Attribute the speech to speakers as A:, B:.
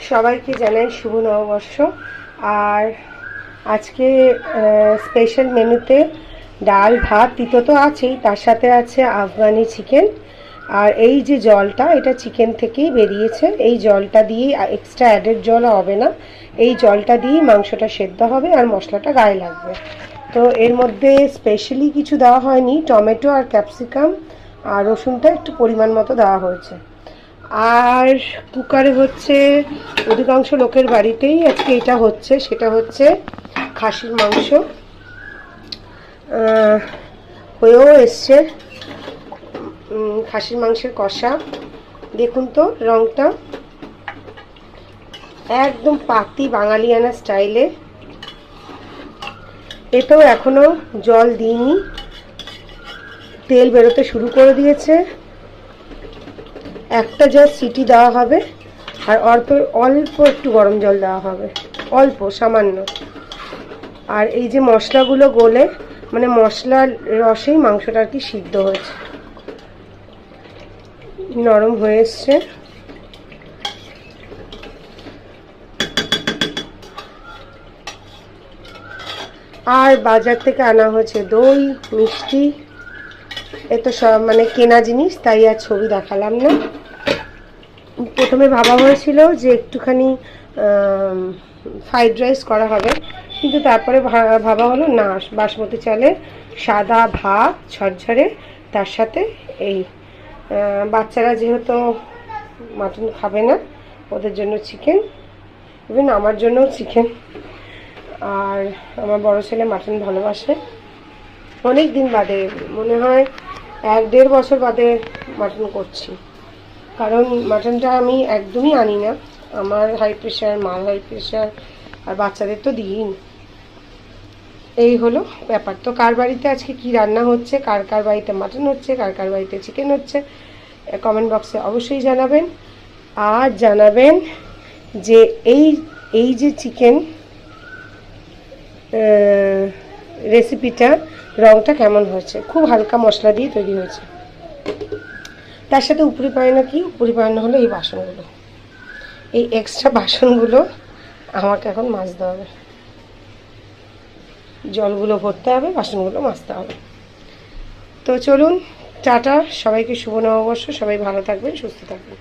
A: সবাইকে জানাই শুভ নববর্ষ। আর আজকে স্পেশাল মেনুতে ডাল ভাত তিতো তো আছেই, তার সাথে আছে আফগানি চিকেন। আর এই যে জলটা, এটা চিকেন থেকেই বেরিয়েছে। এই জলটা দিয়েই, এক্সট্রা অ্যাডেড জল হবে না, এই জলটা দিয়েই মাংসটা সেদ্ধ হবে আর মশলাটা গায়ে লাগবে। তো এর মধ্যে স্পেশালি কিছু দেওয়া হয়নি, টমেটো আর ক্যাপসিকাম আর রসুনটা একটু পরিমাণ মতো দেওয়া হয়েছে। আর কুকারে হচ্ছে অধিকাংশ লোকের বাড়িতেই আজকে এটা হচ্ছে, সেটা হচ্ছে খাসির মাংস। হয়েও এসছে খাসির মাংসের কষা। দেখুন তো রঙটা একদম পাতি বাঙালিয়ানা স্টাইলে। এতেও এখনো জল দিইনি, তেল বেরোতে শুরু করে দিয়েছে। একটা জাস্ট সিটি দেওয়া হবে আর অল্প একটু গরম জল দেওয়া হবে, অল্প সামান্য। আর এই যে মশলাগুলো গলে, মানে মশলার রসেই মাংসটা আর কি সিদ্ধ হয়েছে, নরম হয়ে এসছে। আর বাজার থেকে আনা হয়েছে দই, মিষ্টি। এ তো সব মানে কেনা জিনিস, তাই আর ছবি দেখালাম না। প্রথমে ভাবা হয়েছিল যে একটুখানি ফ্রাইড রাইস করা হবে, কিন্তু তারপরে ভাবা হলো না, বাসমতি চালে সাদা ভাত ঝরঝরে, তার সাথে এই বাচ্চারা যেহেতু মাটন খাবে না, ওদের জন্য চিকেন, ইভেন আমার জন্যও চিকেন। আর আমার বড় ছেলে মাটন ভালোবাসে। অনেক দিন বাদে, মনে হয় 1-1.5 বছর বাদে মাটন করছি, কারণ মাটনটা আমি একদমই আনি না। আমার হাই প্রেশার, মার হাই প্রেশার, আর বাচ্চাদের তো দিই। এই হলো ব্যাপার। তো কার বাড়িতে আজকে কি রান্না হচ্ছে, কার কার বাড়িতে মাটন হচ্ছে, কার কার বাড়িতে চিকেন হচ্ছে, কমেন্ট বক্সে অবশ্যই জানাবেন। আর জানাবেন যে এই যে চিকেন রেসিপিটা, রঙটা কেমন হয়েছে। খুব হালকা মশলা দিয়ে তৈরি হয়েছে। তার সাথে উপরি পায়না কি, উপরি পায়না হলো এই বাসনগুলো, এই এক্সট্রা বাসনগুলো আমাকে এখন মাজতে হবে। জলগুলো ভরতে হবে, বাসনগুলো মাজতে হবে। তো চলুন, টাটা, সবাইকে শুভ নববর্ষ। সবাই ভালো থাকবেন, সুস্থ থাকবেন।